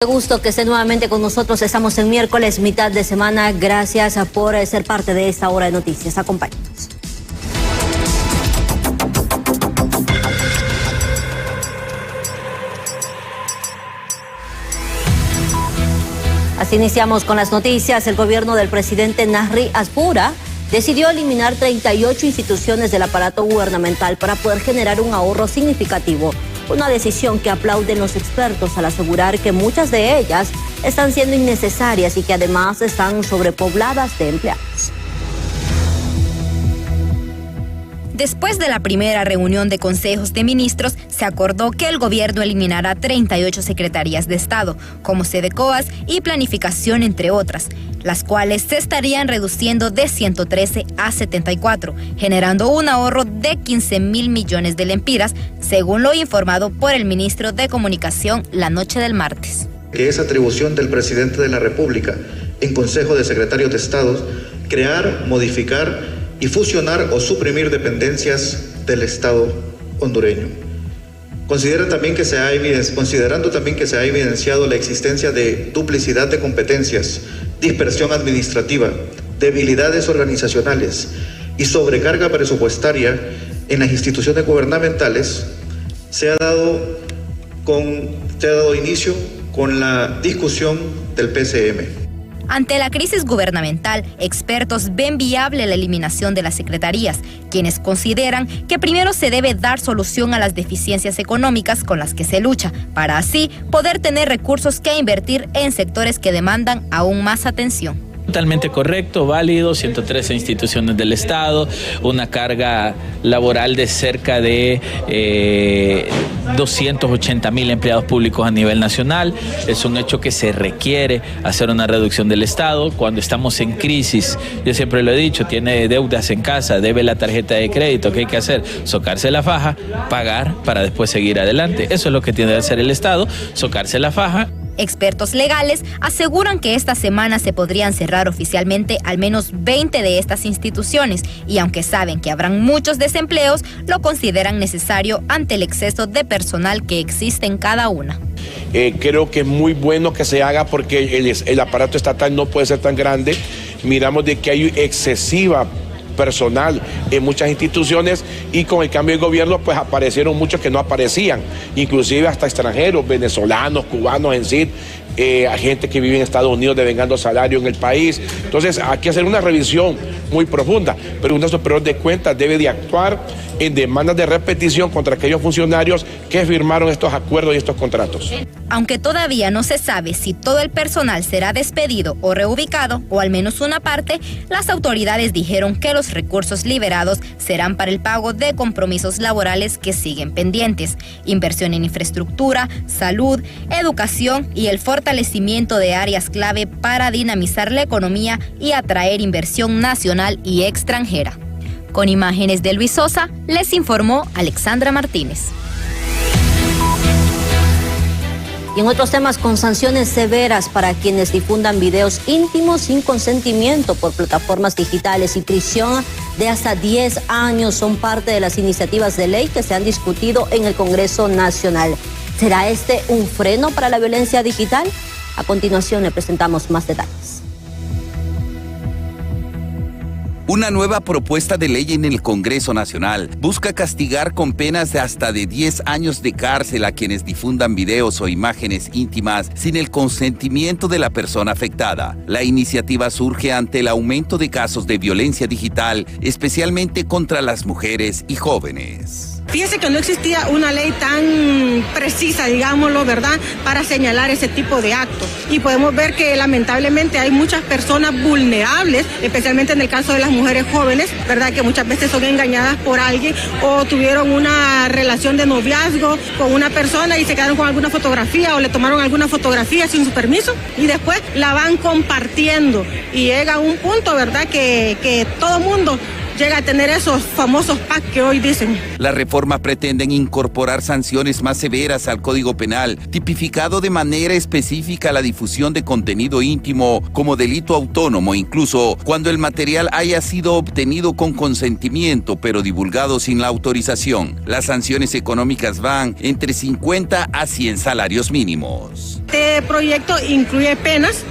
Qué gusto que esté nuevamente con nosotros. Estamos en miércoles, mitad de semana. Gracias por ser parte de esta hora de noticias. Acompáñenos. Así iniciamos con las noticias. El gobierno del presidente Nasri Aspura decidió eliminar 38 instituciones del aparato gubernamental para poder generar un ahorro significativo. Una decisión que aplauden los expertos al asegurar que muchas de ellas están siendo innecesarias y que además están sobrepobladas de empleados. Después de la primera reunión de consejos de ministros, se acordó que el gobierno eliminará 38 secretarías de Estado, como SEDECOAS y Planificación, entre otras, las cuales se estarían reduciendo de 113 a 74, generando un ahorro de 15.000 millones de lempiras, según lo informado por el ministro de Comunicación la noche del martes. Que es atribución del presidente de la República, en Consejo de Secretarios de Estado, crear, modificar y fusionar o suprimir dependencias del Estado hondureño. Considerando también que se ha evidenciado la existencia de duplicidad de competencias, dispersión administrativa, debilidades organizacionales y sobrecarga presupuestaria en las instituciones gubernamentales, se ha dado inicio con la discusión del PCM. Ante la crisis gubernamental, expertos ven viable la eliminación de las secretarías, quienes consideran que primero se debe dar solución a las deficiencias económicas con las que se lucha, para así poder tener recursos que invertir en sectores que demandan aún más atención. Totalmente correcto, válido, 113 instituciones del Estado, una carga laboral de cerca de 280.000 empleados públicos a nivel nacional. Es un hecho que se requiere hacer una reducción del Estado. Cuando estamos en crisis, yo siempre lo he dicho, tiene deudas en casa, debe la tarjeta de crédito, ¿qué hay que hacer? Socarse la faja, pagar para después seguir adelante. Eso es lo que tiene que hacer el Estado, socarse la faja. Expertos legales aseguran que esta semana se podrían cerrar oficialmente al menos 20 de estas instituciones y aunque saben que habrán muchos desempleos, lo consideran necesario ante el exceso de personal que existe en cada una. Creo que es muy bueno que se haga porque el aparato estatal no puede ser tan grande. Miramos de que hay excesiva personal en muchas instituciones y con el cambio de gobierno pues aparecieron muchos que no aparecían, inclusive hasta extranjeros, venezolanos, cubanos en sí, gente que vive en Estados Unidos devengando salario en el país. Entonces hay que hacer una revisión muy profunda, pero un superior de cuentas debe de actuar en demandas de repetición contra aquellos funcionarios que firmaron estos acuerdos y estos contratos. Aunque todavía no se sabe si todo el personal será despedido o reubicado, o al menos una parte, las autoridades dijeron que los recursos liberados serán para el pago de compromisos laborales que siguen pendientes, inversión en infraestructura, salud, educación y el fortalecimiento de áreas clave para dinamizar la economía y atraer inversión nacional y extranjera. Con imágenes de Luis Sosa, les informó Alexandra Martínez. Y en otros temas, con sanciones severas para quienes difundan videos íntimos sin consentimiento por plataformas digitales y prisión de hasta 10 años son parte de las iniciativas de ley que se han discutido en el Congreso Nacional. ¿Será este un freno para la violencia digital? A continuación le presentamos más detalles. Una nueva propuesta de ley en el Congreso Nacional busca castigar con penas de hasta de 10 años de cárcel a quienes difundan videos o imágenes íntimas sin el consentimiento de la persona afectada. La iniciativa surge ante el aumento de casos de violencia digital, especialmente contra las mujeres y jóvenes. Fíjese que no existía una ley tan precisa, digámoslo, ¿verdad?, para señalar ese tipo de actos. Y podemos ver que lamentablemente hay muchas personas vulnerables, especialmente en el caso de las mujeres jóvenes, ¿verdad?, que muchas veces son engañadas por alguien o tuvieron una relación de noviazgo con una persona y se quedaron con alguna fotografía o le tomaron alguna fotografía sin su permiso y después la van compartiendo y llega a un punto, ¿verdad?, que todo mundo llega a tener esos famosos PAC que hoy dicen. Las reformas pretenden incorporar sanciones más severas al Código Penal, tipificado de manera específica la difusión de contenido íntimo como delito autónomo, incluso cuando el material haya sido obtenido con consentimiento pero divulgado sin la autorización. Las sanciones económicas van entre 50 a 100 salarios mínimos. Este proyecto incluye penas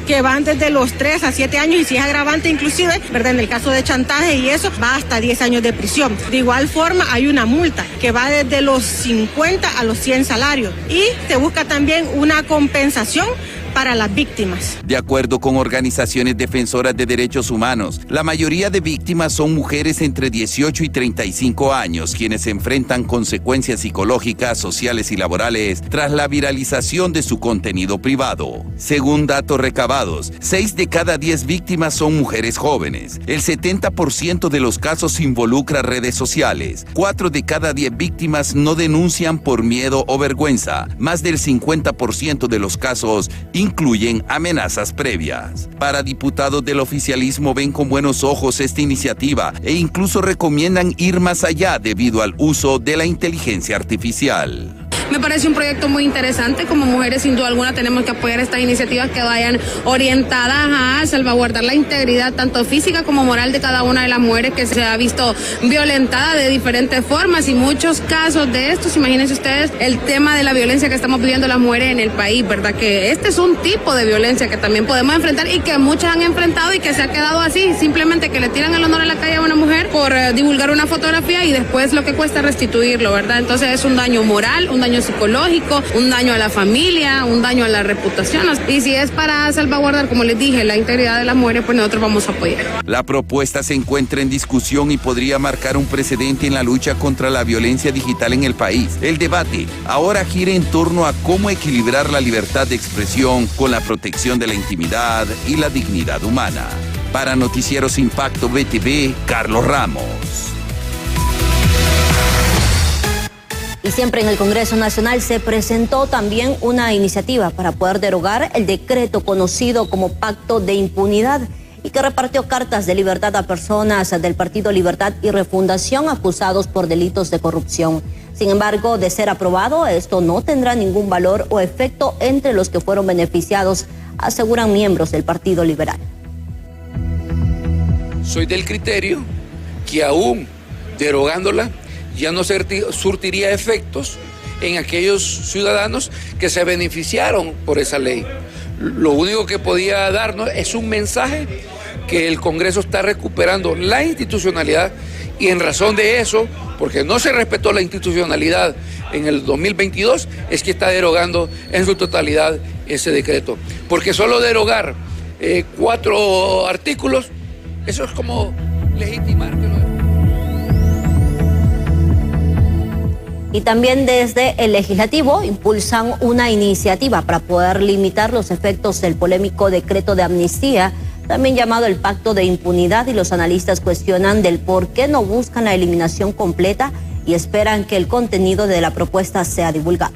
que van desde los 3 a 7 años y si es agravante inclusive, ¿verdad? En el caso de chantaje y eso, va hasta 10 años de prisión. De igual forma, hay una multa que va desde los 50 a los 100 salarios y se busca también una compensación para las víctimas. De acuerdo con organizaciones defensoras de derechos humanos, la mayoría de víctimas son mujeres entre 18 y 35 años, quienes enfrentan consecuencias psicológicas, sociales y laborales tras la viralización de su contenido privado. Según datos recabados, 6 de cada 10 víctimas son mujeres jóvenes. El 70% de los casos involucra redes sociales. 4 de cada 10 víctimas no denuncian por miedo o vergüenza. Más del 50% de los casos incluyen amenazas previas. Para diputados del oficialismo ven con buenos ojos esta iniciativa e incluso recomiendan ir más allá debido al uso de la inteligencia artificial. Me parece un proyecto muy interesante. Como mujeres, sin duda alguna, tenemos que apoyar estas iniciativas que vayan orientadas a salvaguardar la integridad tanto física como moral de cada una de las mujeres que se ha visto violentada de diferentes formas y muchos casos de estos. Imagínense ustedes el tema de la violencia que estamos viviendo las mujeres en el país, ¿verdad? Que este es un tipo de violencia que también podemos enfrentar y que muchas han enfrentado y que se ha quedado así, simplemente que le tiran el honor a la calle a una mujer por divulgar una fotografía y después lo que cuesta restituirlo, ¿verdad? Entonces es un daño moral, un daño psicológico, un daño a la familia, un daño a la reputación. Y si es para salvaguardar, como les dije, la integridad de las mujeres, pues nosotros vamos a apoyar. La propuesta se encuentra en discusión y podría marcar un precedente en la lucha contra la violencia digital en el país. El debate ahora gira en torno a cómo equilibrar la libertad de expresión con la protección de la intimidad y la dignidad humana. Para Noticieros Impacto BTV, Carlos Ramos. Y siempre en el Congreso Nacional se presentó también una iniciativa para poder derogar el decreto conocido como Pacto de Impunidad y que repartió cartas de libertad a personas del Partido Libertad y Refundación acusados por delitos de corrupción. Sin embargo, de ser aprobado, esto no tendrá ningún valor o efecto entre los que fueron beneficiados, aseguran miembros del Partido Liberal. Soy del criterio que aún derogándola, ya no surtiría efectos en aquellos ciudadanos que se beneficiaron por esa ley. Lo único que podía darnos es un mensaje que el Congreso está recuperando la institucionalidad y en razón de eso, porque no se respetó la institucionalidad en el 2022, es que está derogando en su totalidad ese decreto. Porque solo derogar 4 artículos, eso es como legitimar que lo... Y también desde el Legislativo impulsan una iniciativa para poder limitar los efectos del polémico decreto de amnistía, también llamado el Pacto de Impunidad, y los analistas cuestionan del por qué no buscan la eliminación completa y esperan que el contenido de la propuesta sea divulgado.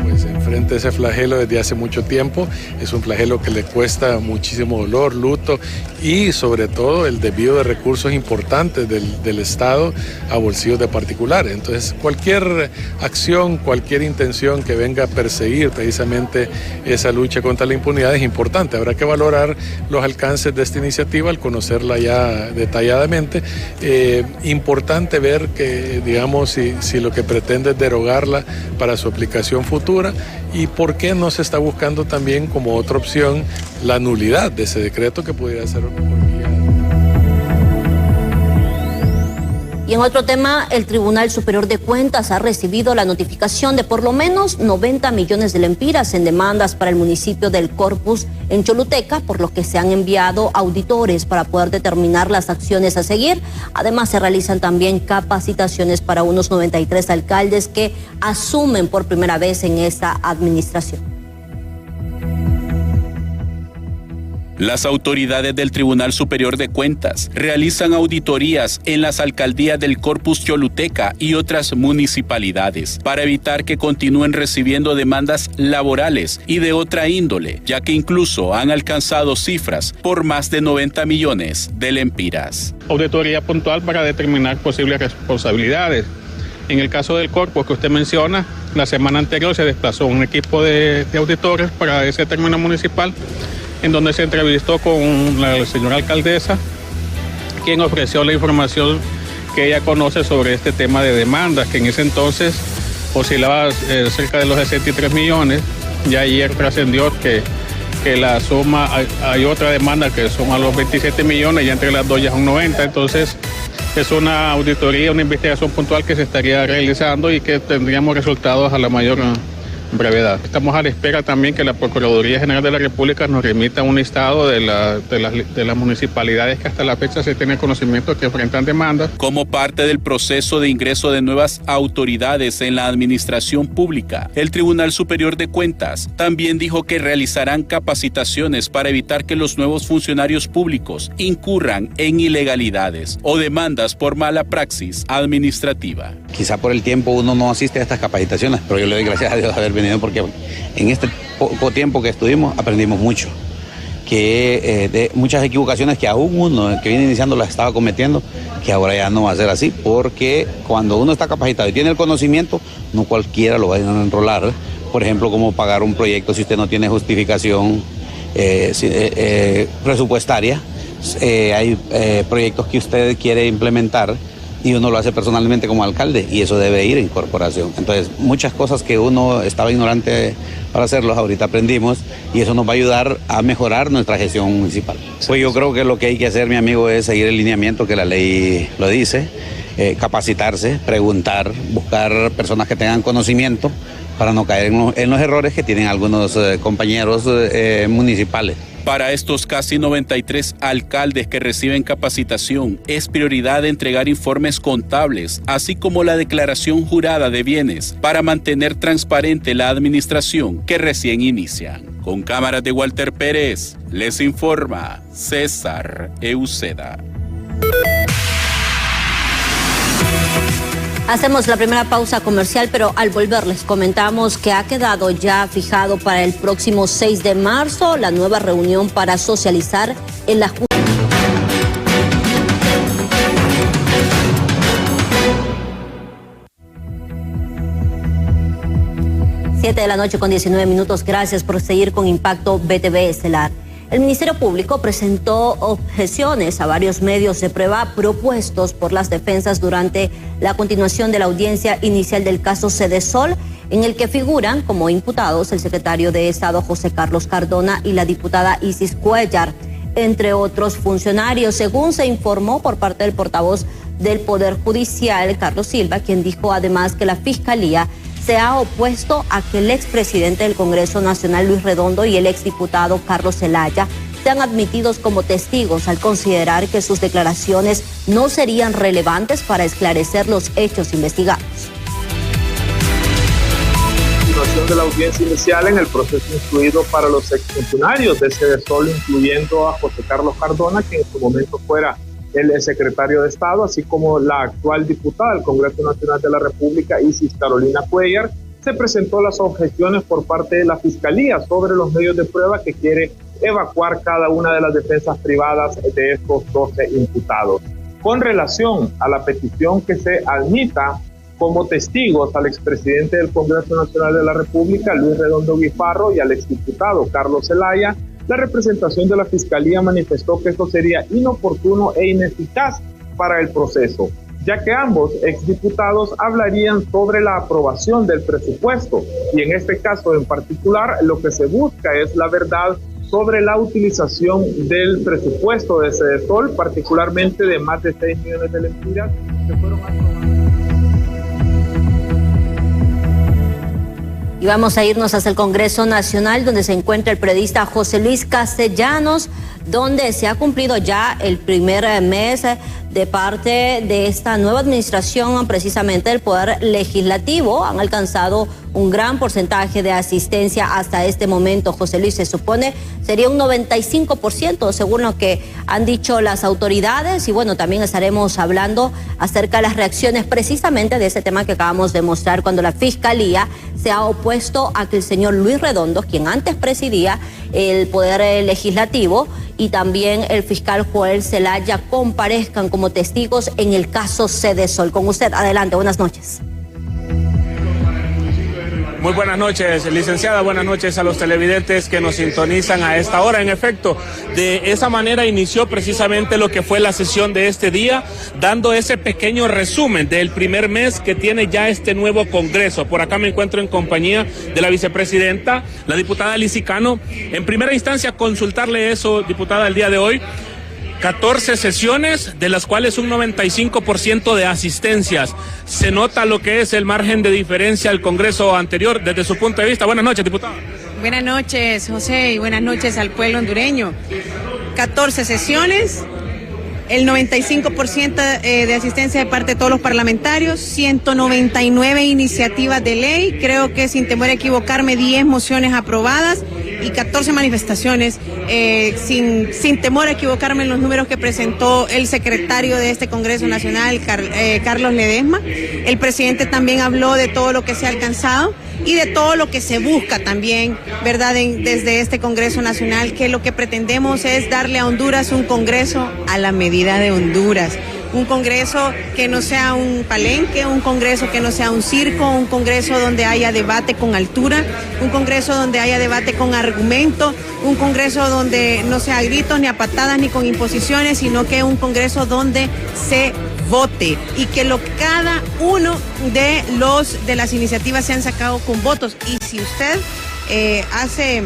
Pues enfrente ese flagelo desde hace mucho tiempo, es un flagelo que le cuesta muchísimo dolor, luto y sobre todo el desvío de recursos importantes del Estado a bolsillos de particulares. Entonces cualquier acción, cualquier intención que venga a perseguir precisamente esa lucha contra la impunidad es importante. Habrá que valorar los alcances de esta iniciativa al conocerla ya detalladamente. Importante ver que, digamos, si lo que pretende es derogarla para su aplicación futura y por qué no se está buscando también como otra opción la nulidad de ese decreto que pudiera ser por vía. Y en otro tema, el Tribunal Superior de Cuentas ha recibido la notificación de por lo menos 90 millones de lempiras en demandas para el municipio del Corpus en Choluteca, por lo que se han enviado auditores para poder determinar las acciones a seguir. Además, se realizan también capacitaciones para unos 93 alcaldes que asumen por primera vez en esta administración. Las autoridades del Tribunal Superior de Cuentas realizan auditorías en las alcaldías del Corpus Choluteca y otras municipalidades para evitar que continúen recibiendo demandas laborales y de otra índole, ya que incluso han alcanzado cifras por más de 90 millones de lempiras. Auditoría puntual para determinar posibles responsabilidades. En el caso del Corpus que usted menciona, la semana anterior se desplazó un equipo de auditores para ese término municipal, en donde se entrevistó con la señora alcaldesa, quien ofreció la información que ella conoce sobre este tema de demandas, que en ese entonces oscilaba cerca de los 63 millones. Ya ayer trascendió que la suma, hay otra demanda que suma los 27 millones, y entre las dos ya son 90, entonces es una auditoría, una investigación puntual que se estaría realizando y que tendríamos resultados a la mayor brevedad. Estamos a la espera también que la Procuraduría General de la República nos remita un listado de las municipalidades que hasta la fecha se tiene conocimiento que enfrentan demandas. Como parte del proceso de ingreso de nuevas autoridades en la administración pública, el Tribunal Superior de Cuentas también dijo que realizarán capacitaciones para evitar que los nuevos funcionarios públicos incurran en ilegalidades o demandas por mala praxis administrativa. Quizá por el tiempo uno no asiste a estas capacitaciones, pero yo le doy gracias a Dios de haber venido, porque en este poco tiempo que estuvimos aprendimos mucho, que de muchas equivocaciones que aún uno que viene iniciando las estaba cometiendo, que ahora ya no va a ser así, porque cuando uno está capacitado y tiene el conocimiento, no cualquiera lo va a enrolar. Por ejemplo, como pagar un proyecto si usted no tiene justificación presupuestaria. Hay proyectos que usted quiere implementar y uno lo hace personalmente como alcalde, y eso debe ir en corporación. Entonces, muchas cosas que uno estaba ignorante para hacerlos, ahorita aprendimos, y eso nos va a ayudar a mejorar nuestra gestión municipal. Pues yo creo que lo que hay que hacer, mi amigo, es seguir el lineamiento que la ley lo dice, capacitarse, preguntar, buscar personas que tengan conocimiento para no caer en los errores que tienen algunos compañeros municipales. Para estos casi 93 alcaldes que reciben capacitación, es prioridad entregar informes contables, así como la declaración jurada de bienes, para mantener transparente la administración que recién inician. Con cámaras de Walter Pérez, les informa César Euseda. Hacemos la primera pausa comercial, pero al volver les comentamos que ha quedado ya fijado para el próximo 6 de marzo la nueva reunión para socializar en la Junta. Siete de la noche con 19 minutos. Gracias por seguir con Impacto BTV Estelar. El Ministerio Público presentó objeciones a varios medios de prueba propuestos por las defensas durante la continuación de la audiencia inicial del caso Sedesol, en el que figuran como imputados el secretario de Estado José Carlos Cardona y la diputada Isis Cuellar, entre otros funcionarios, según se informó por parte del portavoz del Poder Judicial, Carlos Silva, quien dijo además que la Fiscalía se ha opuesto a que el expresidente del Congreso Nacional, Luis Redondo, y el exdiputado Carlos Zelaya sean admitidos como testigos al considerar que sus declaraciones no serían relevantes para esclarecer los hechos investigados. Continuación de la audiencia inicial en el proceso instruido para los exfuncionarios de Sedesol, incluyendo a José Carlos Cardona, que en su momento fuera el secretario de Estado, así como la actual diputada del Congreso Nacional de la República, Isis Carolina Cuellar. Se presentó las objeciones por parte de la Fiscalía sobre los medios de prueba que quiere evacuar cada una de las defensas privadas de estos 12 imputados. Con relación a la petición que se admita como testigos al expresidente del Congreso Nacional de la República, Luis Redondo Guifarro, y al exdiputado Carlos Zelaya, la representación de la Fiscalía manifestó que esto sería inoportuno e ineficaz para el proceso, ya que ambos exdiputados hablarían sobre la aprobación del presupuesto, y en este caso en particular lo que se busca es la verdad sobre la utilización del presupuesto de Sedesol, particularmente de más de 6 millones de lempiras que fueron aprobadas. Y vamos a irnos hasta el Congreso Nacional, donde se encuentra el periodista José Luis Castellanos, donde se ha cumplido ya el primer mes de parte de esta nueva administración, precisamente del Poder Legislativo, han alcanzado un gran porcentaje de asistencia hasta este momento. José Luis, se supone sería un 95%, según lo que han dicho las autoridades. Y bueno, también estaremos hablando acerca de las reacciones precisamente de ese tema que acabamos de mostrar, cuando la Fiscalía se ha opuesto a que el señor Luis Redondo, quien antes presidía el Poder Legislativo, y también el fiscal Joel Zelaya comparezcan como testigos en el caso Cedesol. Con usted, adelante, buenas noches. Muy buenas noches, licenciada, buenas noches a los televidentes que nos sintonizan a esta hora. En efecto, de esa manera inició precisamente lo que fue la sesión de este día, dando ese pequeño resumen del primer mes que tiene ya este nuevo Congreso. Por acá me encuentro en compañía de la vicepresidenta, la diputada Lizy Cano. En primera instancia, consultarle eso, diputada, el día de hoy. 14 sesiones, de las cuales un 95% de asistencias. ¿Se nota lo que es el margen de diferencia al Congreso anterior desde su punto de vista? Buenas noches, diputada. Buenas noches, José, y buenas noches al pueblo hondureño. 14 sesiones, el 95% de asistencia de parte de todos los parlamentarios, 199 iniciativas de ley, creo que sin temor a equivocarme, 10 mociones aprobadas y 14 manifestaciones, sin temor a equivocarme en los números que presentó el secretario de este Congreso Nacional, Carlos Ledesma. El presidente también habló de todo lo que se ha alcanzado y de todo lo que se busca también, ¿verdad?, desde este Congreso Nacional, que lo que pretendemos es darle a Honduras un Congreso a la medida de Honduras. Un Congreso que no sea un palenque, un Congreso que no sea un circo, un Congreso donde haya debate con altura, un Congreso donde haya debate con argumento, un Congreso donde no sea a gritos ni a patadas ni con imposiciones, sino que un Congreso donde se vote y que cada uno de las iniciativas sean sacado con votos. Y si usted hace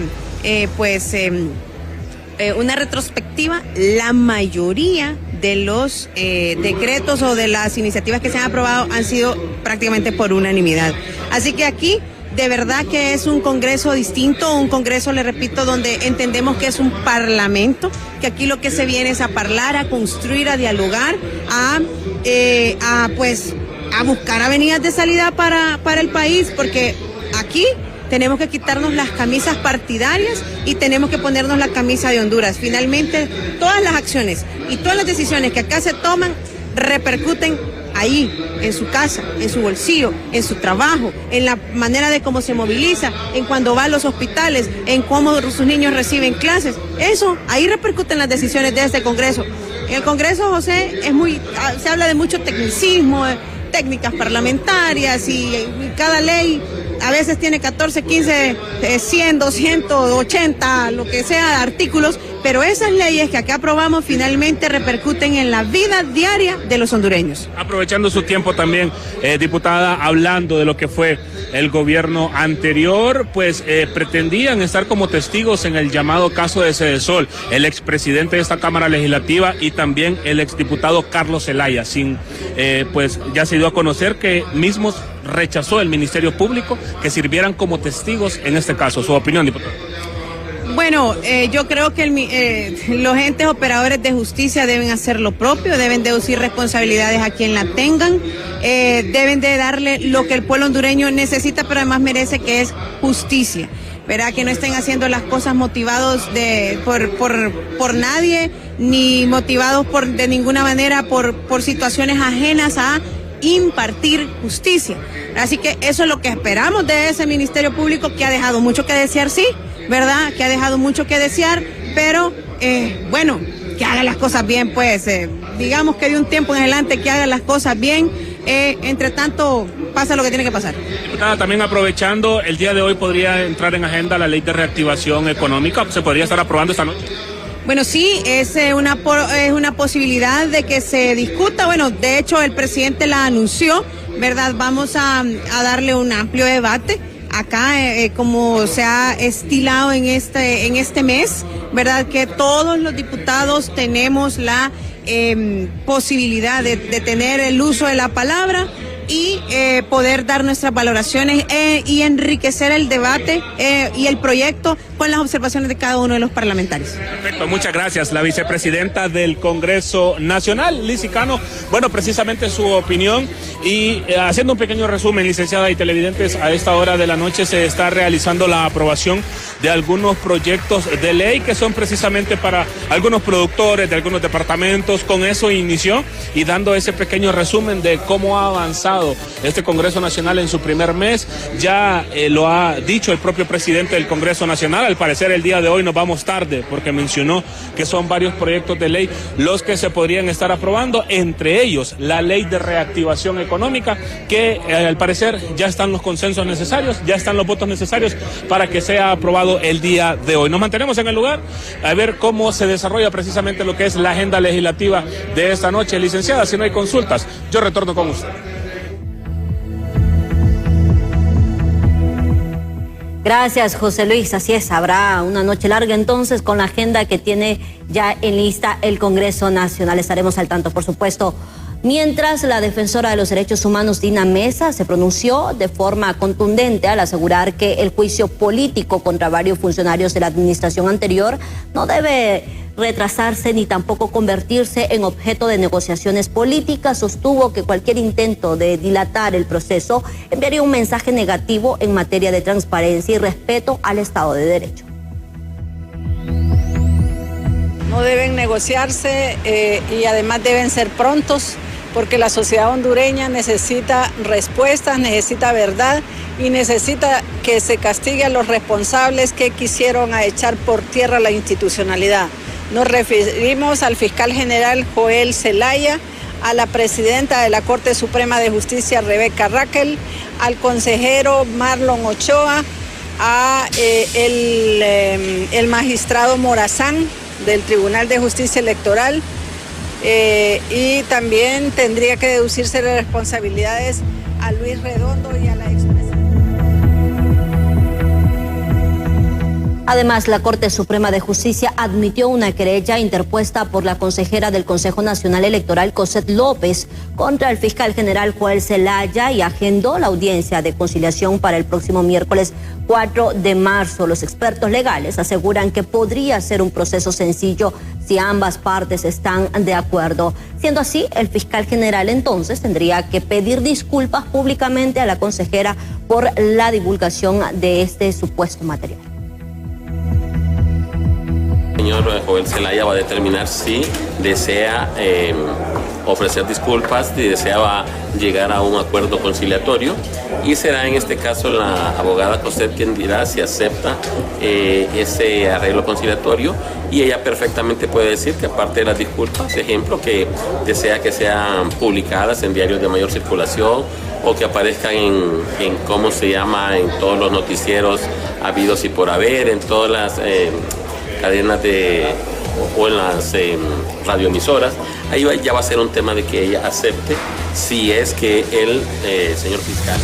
una retrospectiva, la mayoría de los decretos o de las iniciativas que se han aprobado han sido prácticamente por unanimidad. Así que aquí de verdad que es un Congreso distinto, un Congreso, le repito, donde entendemos que es un parlamento, que aquí lo que se viene es a hablar, a construir, a dialogar, a buscar avenidas de salida para el país, porque aquí tenemos que quitarnos las camisas partidarias y tenemos que ponernos la camisa de Honduras. Finalmente, todas las acciones y todas las decisiones que acá se toman repercuten ahí, en su casa, en su bolsillo, en su trabajo, en la manera de cómo se moviliza, en cuando va a los hospitales, en cómo sus niños reciben clases. Eso, ahí repercuten las decisiones de este Congreso. En el Congreso, José, se habla de mucho tecnicismo, técnicas parlamentarias y cada ley a veces tiene 14, 15, 100, 280, lo que sea, artículos, pero esas leyes que acá aprobamos finalmente repercuten en la vida diaria de los hondureños. Aprovechando su tiempo también, diputada, hablando de lo que fue el gobierno anterior, pues pretendían estar como testigos en el llamado caso de Cedesol, el expresidente de esta Cámara Legislativa y también el exdiputado Carlos Zelaya, pues ya se dio a conocer que mismos rechazó el Ministerio Público que sirvieran como testigos en este caso. ¿Su opinión, diputado? Bueno, yo creo que los entes operadores de justicia deben hacer lo propio, deben deducir responsabilidades a quien la tengan, deben de darle lo que el pueblo hondureño necesita, pero además merece, que es justicia. ¿Verdad? Que no estén haciendo las cosas motivados por nadie, ni motivados de ninguna manera por situaciones ajenas a impartir justicia. Así que eso es lo que esperamos de ese Ministerio Público, que ha dejado mucho que desear, sí, ¿verdad? Que ha dejado mucho que desear, pero bueno, que haga las cosas bien, pues digamos que de un tiempo en adelante que haga las cosas bien. Entre tanto, pasa lo que tiene que pasar. Diputada, también aprovechando, el día de hoy podría entrar en agenda la ley de reactivación económica. ¿Se podría estar aprobando esta noche? Bueno, sí, es una posibilidad de que se discuta. Bueno, de hecho, el presidente la anunció, ¿verdad? Vamos a darle un amplio debate acá, como se ha estilado en este mes, ¿verdad? Que todos los diputados tenemos la posibilidad de tener el uso de la palabra, y poder dar nuestras valoraciones y enriquecer el debate y el proyecto con las observaciones de cada uno de los parlamentarios. Perfecto, muchas gracias. La vicepresidenta del Congreso Nacional, Lizy Cano, bueno, precisamente su opinión y haciendo un pequeño resumen, licenciada y televidentes, a esta hora de la noche se está realizando la aprobación de algunos proyectos de ley que son precisamente para algunos productores de algunos departamentos. Con eso inició y dando ese pequeño resumen de cómo ha avanzado este Congreso Nacional en su primer mes. Ya lo ha dicho el propio presidente del Congreso Nacional. Al parecer el día de hoy nos vamos tarde porque mencionó que son varios proyectos de ley los que se podrían estar aprobando, entre ellos la ley de reactivación económica, que al parecer ya están los consensos necesarios, ya están los votos necesarios para que sea aprobado el día de hoy. Nos mantenemos en el lugar a ver cómo se desarrolla precisamente lo que es la agenda legislativa de esta noche. Licenciada, si no hay consultas, yo retorno con usted. Gracias, José Luis. Así es, habrá una noche larga entonces con la agenda que tiene ya en lista el Congreso Nacional. Estaremos al tanto, por supuesto. Mientras, la defensora de los derechos humanos, Dina Mesa, se pronunció de forma contundente al asegurar que el juicio político contra varios funcionarios de la administración anterior no debe retrasarse ni tampoco convertirse en objeto de negociaciones políticas. Sostuvo que cualquier intento de dilatar el proceso enviaría un mensaje negativo en materia de transparencia y respeto al Estado de Derecho. No deben negociarse y además deben ser prontos, porque la sociedad hondureña necesita respuestas, necesita verdad y necesita que se castigue a los responsables que quisieron echar por tierra la institucionalidad. Nos referimos al fiscal general Joel Zelaya, a la presidenta de la Corte Suprema de Justicia, Rebeca Raquel, al consejero Marlon Ochoa, a el magistrado Morazán del Tribunal de Justicia Electoral, y también tendría que deducirse las responsabilidades a Luis Redondo y a la expresidenta. Además, la Corte Suprema de Justicia admitió una querella interpuesta por la consejera del Consejo Nacional Electoral, Cosette López, contra el fiscal general Joel Zelaya y agendó la audiencia de conciliación para el próximo miércoles 4 de marzo. Los expertos legales aseguran que podría ser un proceso sencillo si ambas partes están de acuerdo. Siendo así, el fiscal general entonces tendría que pedir disculpas públicamente a la consejera por la divulgación de este supuesto material. El señor Joel Zelaya va a determinar si desea ofrecer disculpas, si desea llegar a un acuerdo conciliatorio, y será en este caso la abogada Cosette quien dirá si acepta ese arreglo conciliatorio, y ella perfectamente puede decir que aparte de las disculpas, ejemplo, que desea que sean publicadas en diarios de mayor circulación o que aparezcan en ¿cómo se llama?, en todos los noticieros habidos y por haber, en todas las cadenas o en las radioemisoras. Ahí ya va a ser un tema de que ella acepte si es que el señor fiscal.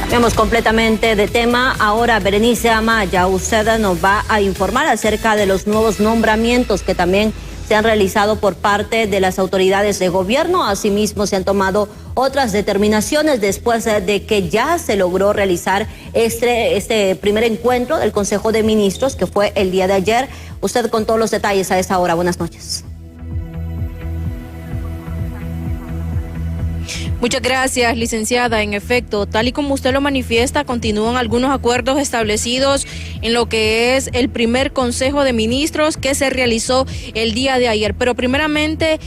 Cambiamos completamente de tema. Ahora, Berenice Amaya, usted nos va a informar acerca de los nuevos nombramientos que también se han realizado por parte de las autoridades de gobierno. Asimismo, se han tomado otras determinaciones después de que ya se logró realizar este primer encuentro del Consejo de Ministros, que fue el día de ayer. Usted con todos los detalles a esta hora. Buenas noches. Muchas gracias, licenciada. En efecto, tal y como usted lo manifiesta, continúan algunos acuerdos establecidos en lo que es el primer Consejo de Ministros que se realizó el día de ayer. Pero primeramente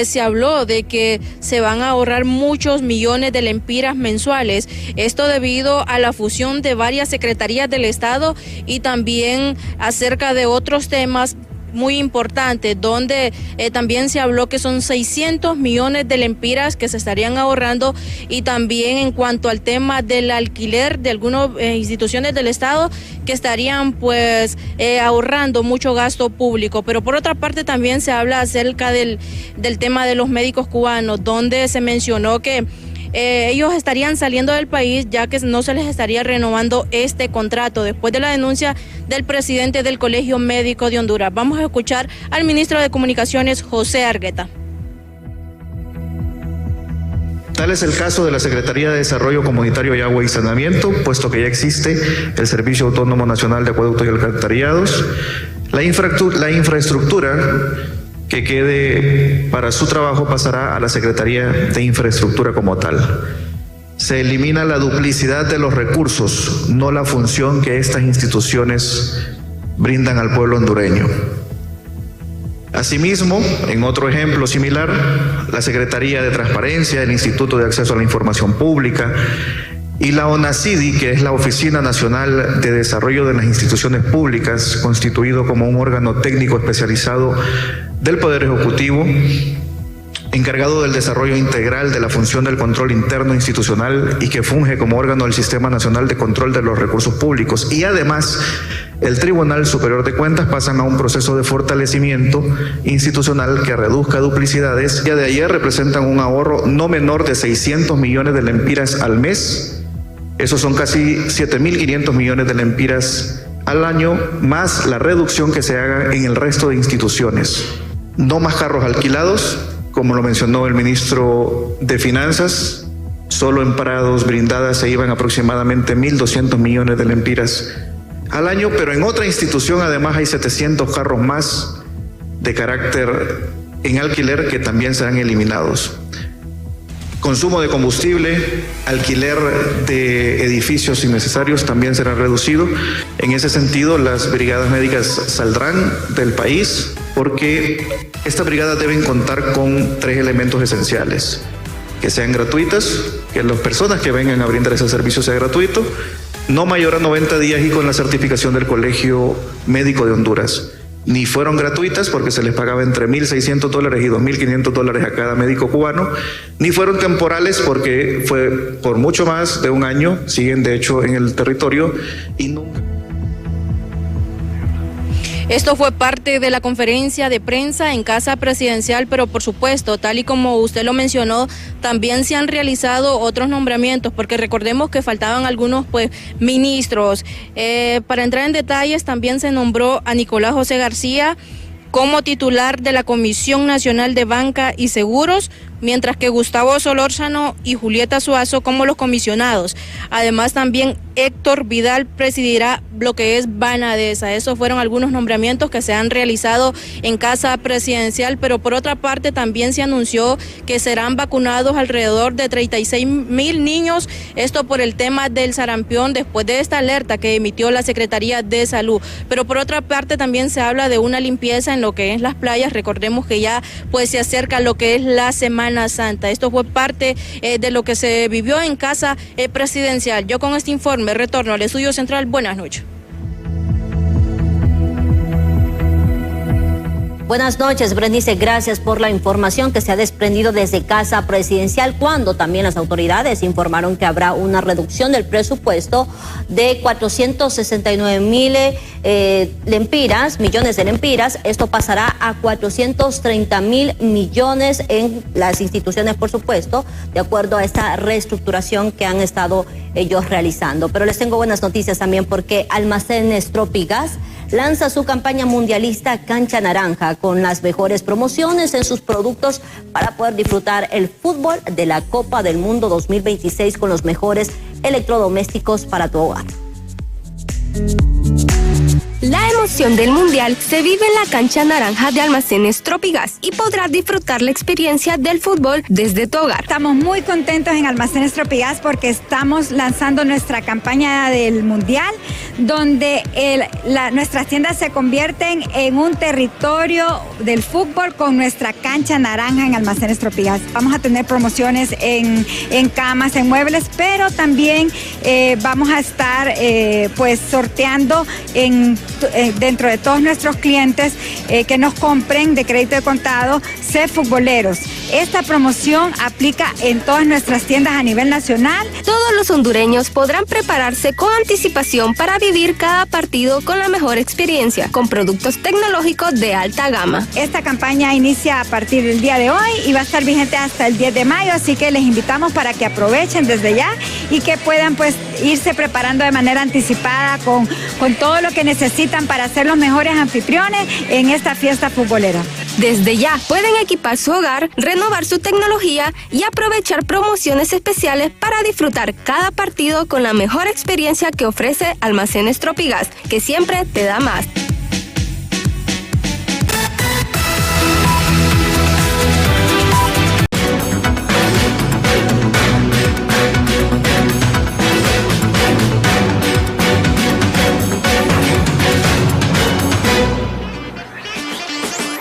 se habló de que se van a ahorrar muchos millones de lempiras mensuales. Esto debido a la fusión de varias secretarías del Estado y también acerca de otros temas muy importante, donde también se habló que son 600 millones de lempiras que se estarían ahorrando, y también en cuanto al tema del alquiler de algunas instituciones del Estado que estarían pues ahorrando mucho gasto público. Pero por otra parte también se habla acerca del tema de los médicos cubanos, donde se mencionó que ellos estarían saliendo del país ya que no se les estaría renovando este contrato después de la denuncia del presidente del Colegio Médico de Honduras. Vamos a escuchar al ministro de Comunicaciones, José Argueta. Tal es el caso de la Secretaría de Desarrollo Comunitario y Agua y Saneamiento, puesto que ya existe el Servicio Autónomo Nacional de Acueductos y Alcantarillados. La infraestructura que quede para su trabajo pasará a la Secretaría de Infraestructura como tal. Se elimina la duplicidad de los recursos, no la función que estas instituciones brindan al pueblo hondureño. Asimismo, en otro ejemplo similar, la Secretaría de Transparencia, el Instituto de Acceso a la Información Pública y la ONACIDI, que es la Oficina Nacional de Desarrollo de las Instituciones Públicas, constituido como un órgano técnico especializado del Poder Ejecutivo, encargado del desarrollo integral de la función del control interno institucional y que funge como órgano del Sistema Nacional de Control de los Recursos Públicos, y además el Tribunal Superior de Cuentas, pasan a un proceso de fortalecimiento institucional que reduzca duplicidades. El día de ayer representan un ahorro no menor de 600 millones de lempiras al mes. Esos son casi 7.500 millones de lempiras al año, más la reducción que se haga en el resto de instituciones. No más carros alquilados, como lo mencionó el ministro de Finanzas. Solo en parados brindadas se iban aproximadamente 1.200 millones de lempiras al año, pero en otra institución además hay 700 carros más de carácter en alquiler que también serán eliminados. Consumo de combustible, alquiler de edificios innecesarios también será reducido. En ese sentido, las brigadas médicas saldrán del país porque estas brigadas deben contar con 3 elementos esenciales: que sean gratuitas, que las personas que vengan a brindar ese servicio sea gratuito, no mayor a 90 días y con la certificación del Colegio Médico de Honduras. Ni fueron gratuitas porque se les pagaba entre $1.600 y $2.500 a cada médico cubano, ni fueron temporales porque fue por mucho más de un año, siguen de hecho en el territorio y nunca. Esto fue parte de la conferencia de prensa en Casa Presidencial, pero por supuesto, tal y como usted lo mencionó, también se han realizado otros nombramientos, porque recordemos que faltaban algunos ministros. Para entrar en detalles, también se nombró a Nicolás José García como titular de la Comisión Nacional de Banca y Seguros, mientras que Gustavo Solórzano y Julieta Suazo como los comisionados. Además, también Héctor Vidal presidirá lo que es Banadesa. Esos fueron algunos nombramientos que se han realizado en Casa Presidencial, pero por otra parte también se anunció que serán vacunados alrededor de 36,000 niños, esto por el tema del sarampión, después de esta alerta que emitió la Secretaría de Salud. Pero por otra parte también se habla de una limpieza en lo que es las playas. Recordemos que ya se acerca lo que es la Semana Santa. Esto fue parte de lo que se vivió en Casa Presidencial. Yo con este informe retorno al estudio central. Buenas noches. Buenas noches, Berenice. Gracias por la información que se ha desprendido desde Casa Presidencial, cuando también las autoridades informaron que habrá una reducción del presupuesto de 469,000 millones de lempiras. Esto pasará a 430,000 millones en las instituciones, por supuesto, de acuerdo a esta reestructuración que han estado ellos realizando. Pero les tengo buenas noticias también, porque Almacenes Tropigas lanza su campaña mundialista Cancha Naranja con las mejores promociones en sus productos para poder disfrutar el fútbol de la Copa del Mundo 2026 con los mejores electrodomésticos para tu hogar. La emoción del Mundial se vive en la Cancha Naranja de Almacenes Tropigas y podrás disfrutar la experiencia del fútbol desde tu hogar. Estamos muy contentos en Almacenes Tropigas porque estamos lanzando nuestra campaña del Mundial, donde nuestras tiendas se convierten en un territorio del fútbol con nuestra Cancha Naranja en Almacenes Tropigas. Vamos a tener promociones en camas, en muebles, pero también vamos a estar sorteando en dentro de todos nuestros clientes que nos compren de crédito de contado, sé futboleros. Esta promoción aplica en todas nuestras tiendas a nivel nacional. Todos los hondureños podrán prepararse con anticipación para vivir cada partido con la mejor experiencia, con productos tecnológicos de alta gama. Esta campaña inicia a partir del día de hoy y va a estar vigente hasta el 10 de mayo, así que les invitamos para que aprovechen desde ya y que puedan pues irse preparando de manera anticipada con todo lo que necesitan para ser los mejores anfitriones en esta fiesta futbolera. Desde ya pueden equipar su hogar, renovar su tecnología y aprovechar promociones especiales para disfrutar cada partido con la mejor experiencia que ofrece Almacenes Tropigas, que siempre te da más.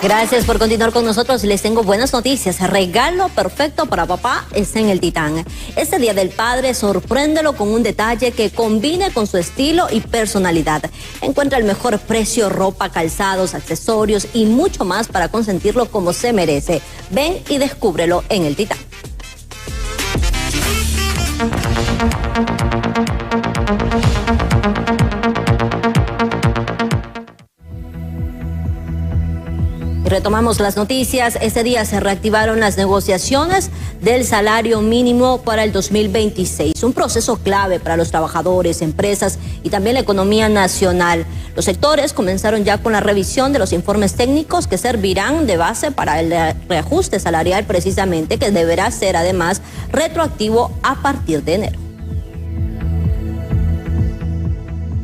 Gracias por continuar con nosotros. Les tengo buenas noticias. Regalo perfecto para papá está en el Titán. Este Día del Padre, sorpréndelo con un detalle que combine con su estilo y personalidad. Encuentra el mejor precio, ropa, calzados, accesorios y mucho más para consentirlo como se merece. Ven y descúbrelo en el Titán. Retomamos las noticias. Este día se reactivaron las negociaciones del salario mínimo para el 2026, un proceso clave para los trabajadores, empresas y también la economía nacional. Los sectores comenzaron ya con la revisión de los informes técnicos que servirán de base para el reajuste salarial precisamente, que deberá ser además retroactivo a partir de enero.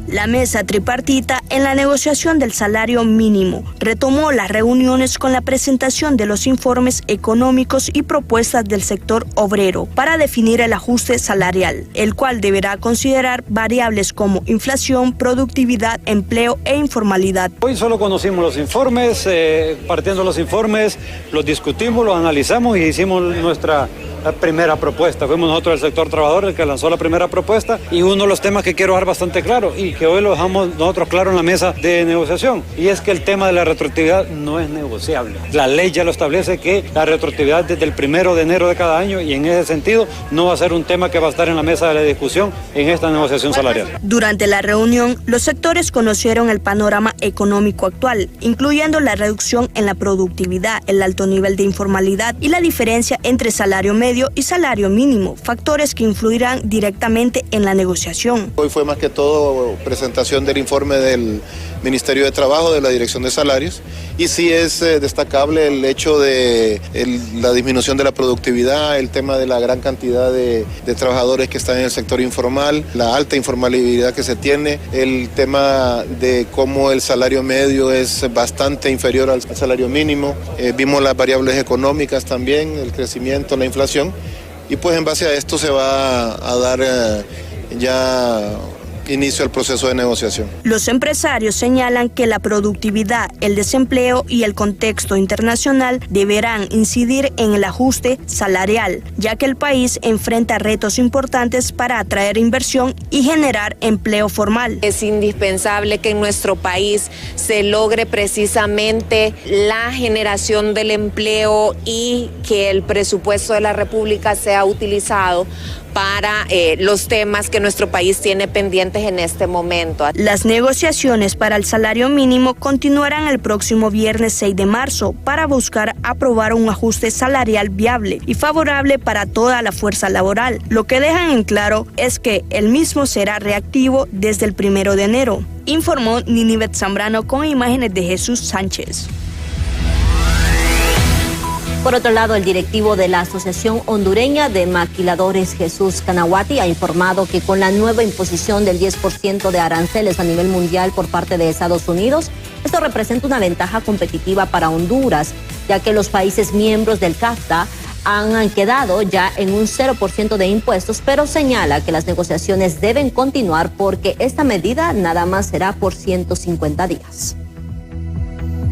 La mesa tripartita en la negociación del salario mínimo retomó las reuniones con la presentación de los informes económicos y propuestas del sector obrero para definir el ajuste salarial, el cual deberá considerar variables como inflación, productividad, empleo e informalidad. Hoy solo conocimos los informes, partiendo de los informes, los discutimos, los analizamos y hicimos nuestra primera propuesta. Fuimos nosotros el sector trabajador el que lanzó la primera propuesta, y uno de los temas que quiero dejar bastante claro y que hoy lo dejamos nosotros claro en la mesa de negociación, y es que el tema de la retroactividad no es negociable. La ley ya lo establece, que la retroactividad desde el 1 de enero de cada año, y en ese sentido no va a ser un tema que va a estar en la mesa de la discusión en esta negociación salarial. Durante la reunión, los sectores conocieron el panorama económico actual, incluyendo la reducción en la productividad, el alto nivel de informalidad y la diferencia entre salario medio y salario mínimo, factores que influirán directamente en la negociación. Hoy fue más que todo presentación del informe del Ministerio de Trabajo, de la Dirección de Salarios, y sí es destacable el hecho de la disminución de la productividad, el tema de la gran cantidad de trabajadores que están en el sector informal, la alta informalidad que se tiene, el tema de cómo el salario medio es bastante inferior al salario mínimo. Vimos las variables económicas también, el crecimiento, la inflación, y pues en base a esto se va a dar ya inicio al proceso de negociación. Los empresarios señalan que la productividad, el desempleo y el contexto internacional deberán incidir en el ajuste salarial, ya que el país enfrenta retos importantes para atraer inversión y generar empleo formal. Es indispensable que en nuestro país se logre precisamente la generación del empleo y que el presupuesto de la República sea utilizado para los temas que nuestro país tiene pendientes en este momento. Las negociaciones para el salario mínimo continuarán el próximo viernes 6 de marzo para buscar aprobar un ajuste salarial viable y favorable para toda la fuerza laboral. Lo que dejan en claro es que el mismo será reactivo desde el 1 de enero, informó Ninibet Zambrano con imágenes de Jesús Sánchez. Por otro lado, el directivo de la Asociación Hondureña de Maquiladores, Jesús Canahuati, ha informado que con la nueva imposición del 10% de aranceles a nivel mundial por parte de Estados Unidos, esto representa una ventaja competitiva para Honduras, ya que los países miembros del CAFTA han quedado ya en un 0% de impuestos, pero señala que las negociaciones deben continuar porque esta medida nada más será por 150 días.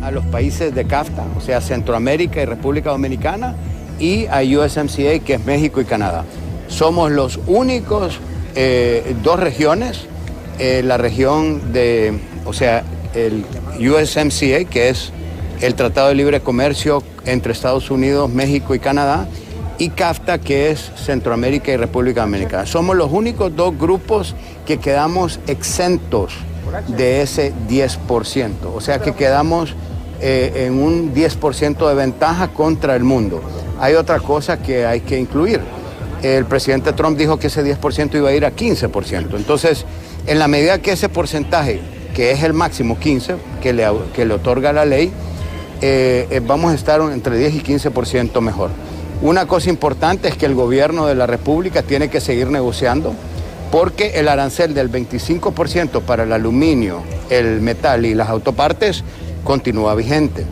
A los países de CAFTA, o sea, Centroamérica y República Dominicana, y a USMCA, que es México y Canadá. Somos los únicos dos regiones, la región de, o sea, el USMCA, que es el Tratado de Libre Comercio entre Estados Unidos, México y Canadá, y CAFTA, que es Centroamérica y República Dominicana. Somos los únicos dos grupos que quedamos exentos de ese 10%, o sea que quedamos en un 10% de ventaja contra el mundo. Hay otra cosa que hay que incluir. El presidente Trump dijo que ese 10% iba a ir a 15%. Entonces, en la medida que ese porcentaje, que es el máximo 15%, que le otorga la ley, vamos a estar entre 10 y 15% mejor. Una cosa importante es que el gobierno de la República tiene que seguir negociando, porque el arancel del 25% para el aluminio, el metal y las autopartes continúa vigente.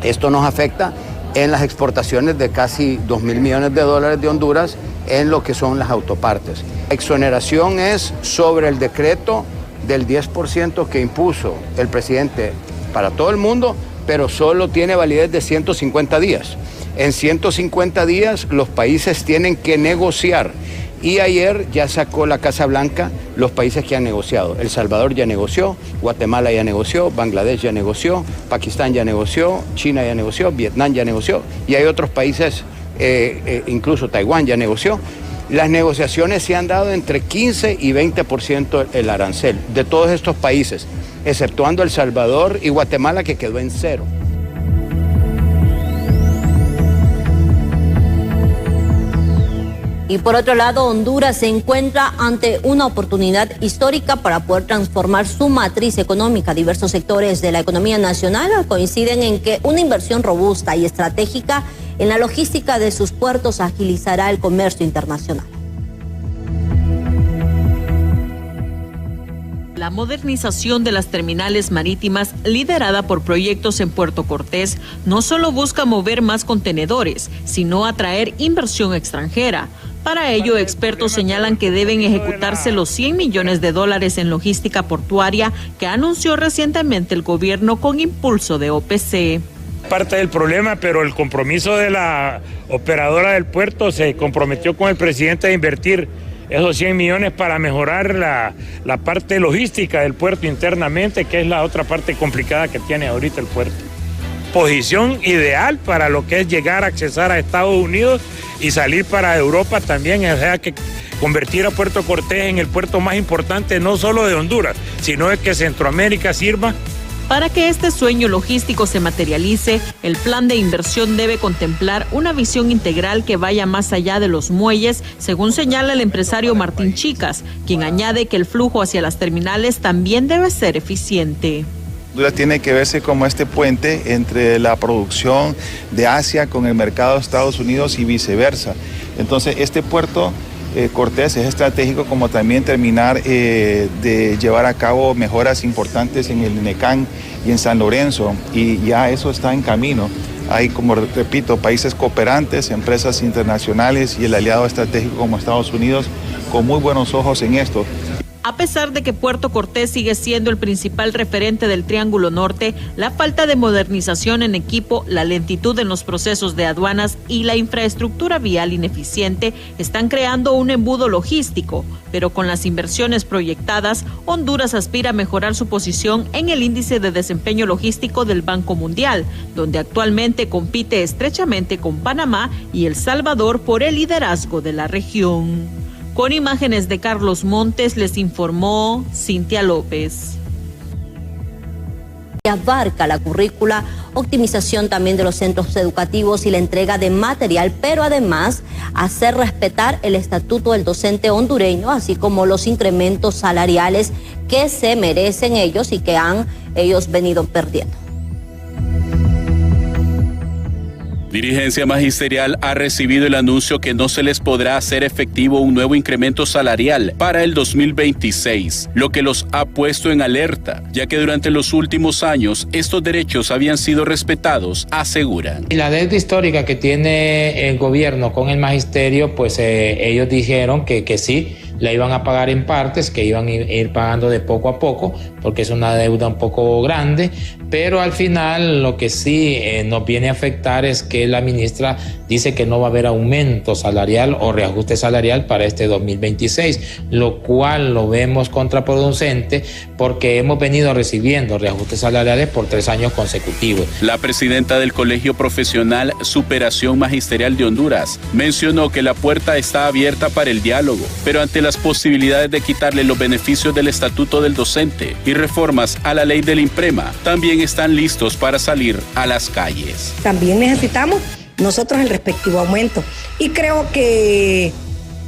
Esto nos afecta en las exportaciones de casi $2.000 millones de Honduras en lo que son las autopartes. La exoneración es sobre el decreto del 10% que impuso el presidente para todo el mundo, pero solo tiene validez de 150 días. En 150 días los países tienen que negociar. Y ayer ya sacó la Casa Blanca los países que han negociado. El Salvador ya negoció, Guatemala ya negoció, Bangladesh ya negoció, Pakistán ya negoció, China ya negoció, Vietnam ya negoció, y hay otros países, incluso Taiwán ya negoció. Las negociaciones se han dado entre 15 y 20% el arancel de todos estos países, exceptuando El Salvador y Guatemala, que quedó en 0. Y por otro lado, Honduras se encuentra ante una oportunidad histórica para poder transformar su matriz económica. Diversos sectores de la economía nacional coinciden en que una inversión robusta y estratégica en la logística de sus puertos agilizará el comercio internacional. La modernización de las terminales marítimas liderada por Proyectos en Puerto Cortés no solo busca mover más contenedores, sino atraer inversión extranjera. Para ello, expertos señalan que deben ejecutarse los $100 millones en logística portuaria que anunció recientemente el gobierno con impulso de OPC. Parte del problema, pero el compromiso de la operadora del puerto se comprometió con el presidente a invertir esos 100 millones para mejorar la parte logística del puerto internamente, que es la otra parte complicada que tiene ahorita el puerto. Posición ideal para lo que es llegar a accesar a Estados Unidos y salir para Europa también, o sea que convertir a Puerto Cortés en el puerto más importante no solo de Honduras, sino de que Centroamérica sirva. Para que este sueño logístico se materialice, el plan de inversión debe contemplar una visión integral que vaya más allá de los muelles, según señala el empresario Martín Chicas, quien añade que el flujo hacia las terminales también debe ser eficiente. Honduras tiene que verse como este puente entre la producción de Asia con el mercado de Estados Unidos y viceversa. Entonces, este puerto Cortés es estratégico, como también terminar de llevar a cabo mejoras importantes en el Necán y en San Lorenzo, y ya eso está en camino. Hay, como repito, países cooperantes, empresas internacionales y el aliado estratégico como Estados Unidos con muy buenos ojos en esto. A pesar de que Puerto Cortés sigue siendo el principal referente del Triángulo Norte, la falta de modernización en equipo, la lentitud en los procesos de aduanas y la infraestructura vial ineficiente están creando un embudo logístico. Pero con las inversiones proyectadas, Honduras aspira a mejorar su posición en el índice de desempeño logístico del Banco Mundial, donde actualmente compite estrechamente con Panamá y El Salvador por el liderazgo de la región. Con imágenes de Carlos Montes, les informó Cintia López. Abarca la currícula, optimización también de los centros educativos y la entrega de material, pero además hacer respetar el estatuto del docente hondureño, así como los incrementos salariales que se merecen ellos y que han ellos venido perdiendo. Dirigencia magisterial ha recibido el anuncio que no se les podrá hacer efectivo un nuevo incremento salarial para el 2026, lo que los ha puesto en alerta, ya que durante los últimos años estos derechos habían sido respetados, aseguran. Y la deuda histórica que tiene el gobierno con el magisterio, pues ellos dijeron que sí, la iban a pagar en partes, que iban a ir pagando de poco a poco, porque es una deuda un poco grande, pero al final lo que sí nos viene a afectar es que la ministra dice que no va a haber aumento salarial o reajuste salarial para este 2026, lo cual lo vemos contraproducente porque hemos venido recibiendo reajustes salariales por 3 años consecutivos. La presidenta del Colegio Profesional Superación Magisterial de Honduras mencionó que la puerta está abierta para el diálogo, pero ante las posibilidades de quitarle los beneficios del Estatuto del Docente y reformas a la ley del INPREMA, también están listos para salir a las calles. También necesitamos nosotros el respectivo aumento y creo que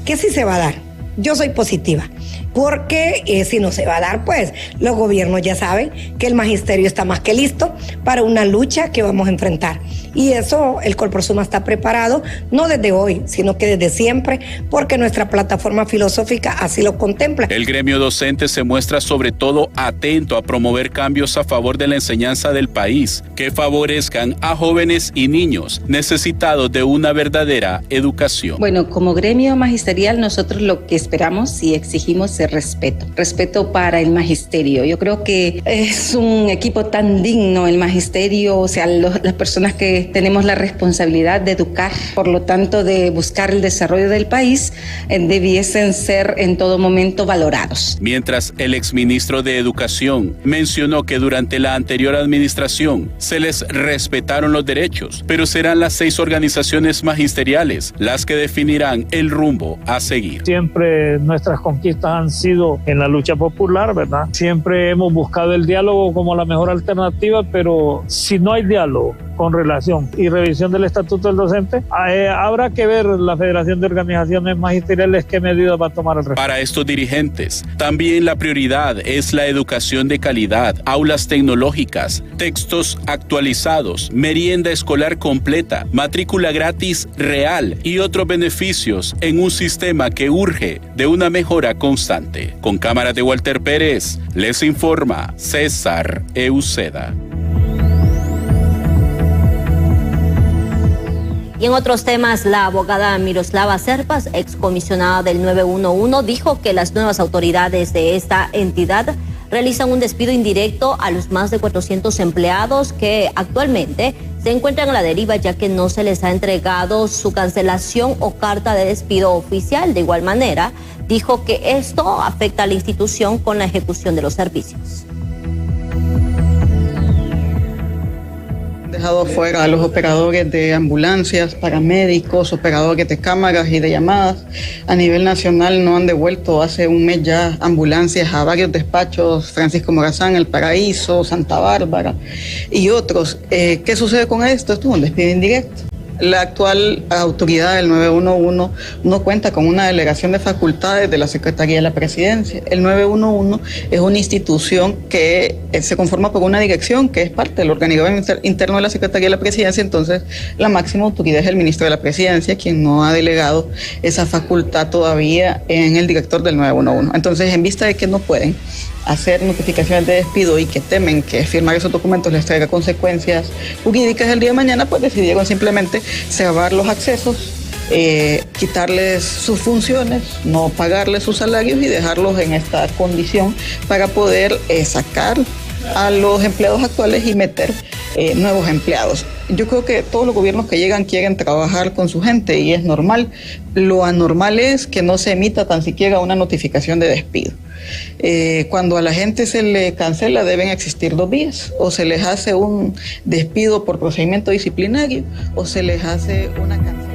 sí se va a dar. Yo soy positiva, porque si no se va a dar, pues los gobiernos ya saben que el magisterio está más que listo para una lucha que vamos a enfrentar. Y eso el Colprosuma está preparado, no desde hoy, sino que desde siempre, porque nuestra plataforma filosófica así lo contempla. El gremio docente se muestra sobre todo atento a promover cambios a favor de la enseñanza del país, que favorezcan a jóvenes y niños necesitados de una verdadera educación. Bueno, como gremio magisterial nosotros lo que esperamos y exigimos es respeto para el magisterio. Yo creo que es un equipo tan digno el magisterio, o sea, las personas que tenemos la responsabilidad de educar, por lo tanto de buscar el desarrollo del país, debiesen ser en todo momento valorados. Mientras el exministro de Educación mencionó que durante la anterior administración se les respetaron los derechos, pero serán las 6 organizaciones magisteriales las que definirán el rumbo a seguir. Siempre nuestras conquistas han sido en la lucha popular, ¿verdad? Siempre hemos buscado el diálogo como la mejor alternativa, pero si no hay diálogo con relación y revisión del Estatuto del Docente, habrá que ver la Federación de Organizaciones Magisteriales qué medidas va a tomar al respecto. Para estos dirigentes, también la prioridad es la educación de calidad, aulas tecnológicas, textos actualizados, merienda escolar completa, matrícula gratis real y otros beneficios en un sistema que urge de una mejora constante. Con cámaras de Walter Pérez, les informa César Euseda. Y en otros temas, la abogada Miroslava Serpas, excomisionada del 911, dijo que las nuevas autoridades de esta entidad realizan un despido indirecto a los más de 400 empleados que actualmente se encuentran a la deriva, ya que no se les ha entregado su cancelación o carta de despido oficial. De igual manera, dijo que esto afecta a la institución con la ejecución de los servicios. Dejado fuera a los operadores de ambulancias, paramédicos, operadores de cámaras y de llamadas. A nivel nacional no han devuelto hace un mes ya ambulancias a varios despachos, Francisco Morazán, El Paraíso, Santa Bárbara y otros. ¿Qué sucede con esto? Esto es un despido indirecto. La actual autoridad del 911 no cuenta con una delegación de facultades de la Secretaría de la Presidencia. El 911 es una institución que se conforma por una dirección que es parte del organigrama interno de la Secretaría de la Presidencia, entonces la máxima autoridad es el ministro de la Presidencia, quien no ha delegado esa facultad todavía en el director del 911. Entonces, en vista de que no pueden hacer notificaciones de despido y que temen que firmar esos documentos les traiga consecuencias jurídicas el día de mañana, pues decidieron simplemente cerrar los accesos, quitarles sus funciones, no pagarles sus salarios y dejarlos en esta condición para poder sacar a los empleados actuales y meter nuevos empleados. Yo creo que todos los gobiernos que llegan quieren trabajar con su gente y es normal. Lo anormal es que no se emita tan siquiera una notificación de despido. Cuando a la gente se le cancela deben existir 2 vías: o se les hace un despido por procedimiento disciplinario o se les hace una cancelación.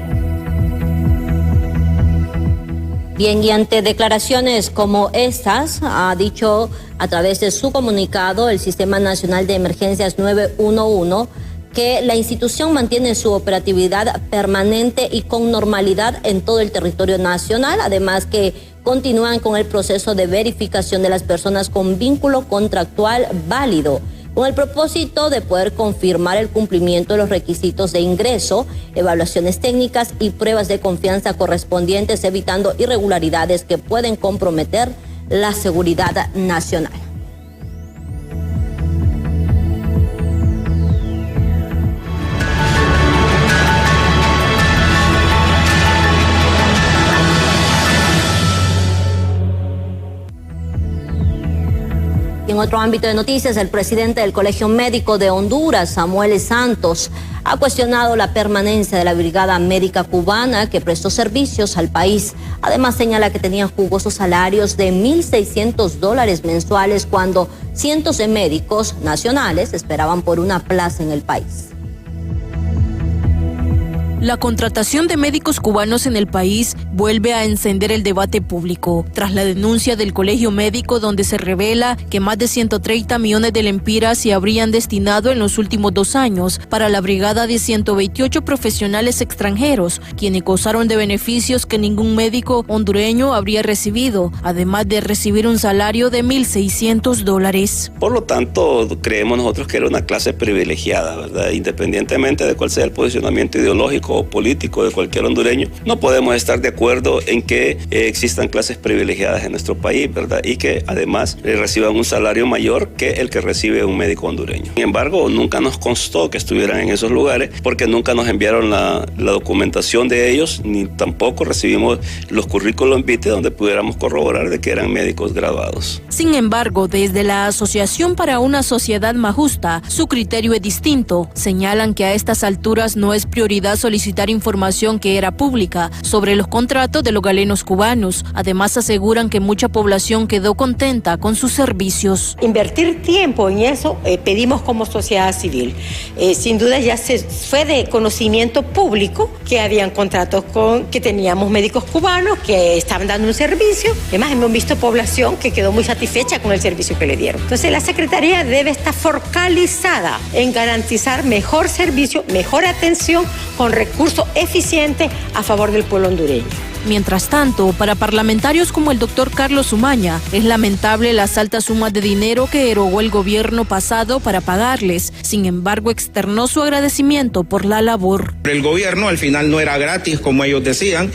Bien, y ante declaraciones como estas, ha dicho a través de su comunicado el Sistema Nacional de Emergencias 911 que la institución mantiene su operatividad permanente y con normalidad en todo el territorio nacional, además que continúan con el proceso de verificación de las personas con vínculo contractual válido, con el propósito de poder confirmar el cumplimiento de los requisitos de ingreso, evaluaciones técnicas y pruebas de confianza correspondientes, evitando irregularidades que pueden comprometer la seguridad nacional. Y en otro ámbito de noticias, el presidente del Colegio Médico de Honduras, Samuel Santos, ha cuestionado la permanencia de la Brigada Médica Cubana que prestó servicios al país. Además, señala que tenían jugosos salarios de $1,600 mensuales cuando cientos de médicos nacionales esperaban por una plaza en el país. La contratación de médicos cubanos en el país vuelve a encender el debate público, tras la denuncia del Colegio Médico donde se revela que más de 130 millones de lempiras se habrían destinado en los últimos 2 años para la brigada de 128 profesionales extranjeros, quienes gozaron de beneficios que ningún médico hondureño habría recibido, además de recibir un salario de $1,600. Por lo tanto, creemos nosotros que era una clase privilegiada, ¿verdad? Independientemente de cuál sea el posicionamiento ideológico o político de cualquier hondureño, no podemos estar de acuerdo en que existan clases privilegiadas en nuestro país, ¿verdad? Y que además reciban un salario mayor que el que recibe un médico hondureño. Sin embargo, nunca nos constó que estuvieran en esos lugares porque nunca nos enviaron la documentación de ellos, ni tampoco recibimos los currículum vitae donde pudiéramos corroborar de que eran médicos graduados. Sin embargo, desde la Asociación para una Sociedad Más Justa, su criterio es distinto. Señalan que a estas alturas no es prioridad solicitar información que era pública sobre los contratos de los galenos cubanos. Además, aseguran que mucha población quedó contenta con sus servicios. Invertir tiempo en eso pedimos como sociedad civil. Sin duda ya se fue de conocimiento público que habían contratos que teníamos médicos cubanos que estaban dando un servicio. Además, hemos visto población que quedó muy satisfecha con el servicio que le dieron. Entonces, la Secretaría debe estar focalizada en garantizar mejor servicio, mejor atención con recursos eficientes a favor del pueblo hondureño. Mientras tanto, para parlamentarios como el doctor Carlos Umaña, es lamentable las altas sumas de dinero que erogó el gobierno pasado para pagarles. Sin embargo, externó su agradecimiento por la labor. El gobierno al final no era gratis, como ellos decían.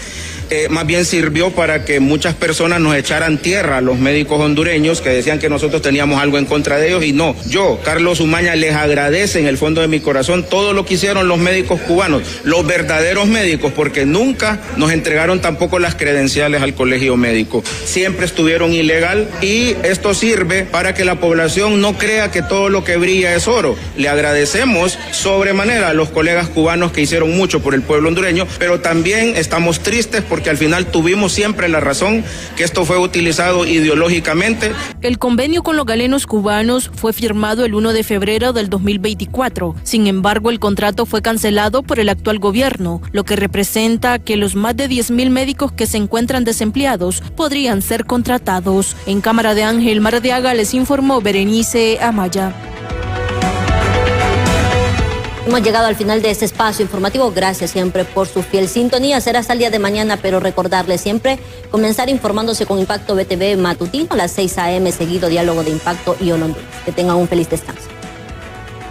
Más bien sirvió para que muchas personas nos echaran tierra a los médicos hondureños que decían que nosotros teníamos algo en contra de ellos, y no. Yo, Carlos Umaña, les agradece en el fondo de mi corazón todo lo que hicieron los médicos cubanos, los verdaderos médicos, porque nunca nos entregaron tampoco las credenciales al colegio médico. Siempre estuvieron ilegal, y esto sirve para que la población no crea que todo lo que brilla es oro. Le agradecemos sobremanera a los colegas cubanos que hicieron mucho por el pueblo hondureño, pero también estamos tristes porque al final tuvimos siempre la razón que esto fue utilizado ideológicamente. El convenio con los galenos cubanos fue firmado el 1 de febrero del 2024. Sin embargo, el contrato fue cancelado por el actual gobierno, lo que representa que los más de 10,000 médicos que se encuentran desempleados podrían ser contratados. En Cámara de Ángel Maradiaga les informó Berenice Amaya. Hemos llegado al final de este espacio informativo. Gracias siempre por su fiel sintonía. Será hasta el día de mañana, pero recordarles siempre comenzar informándose con Impacto BTV matutino a las 6 a.m. seguido Diálogo de Impacto y Honduras. Que tengan un feliz descanso.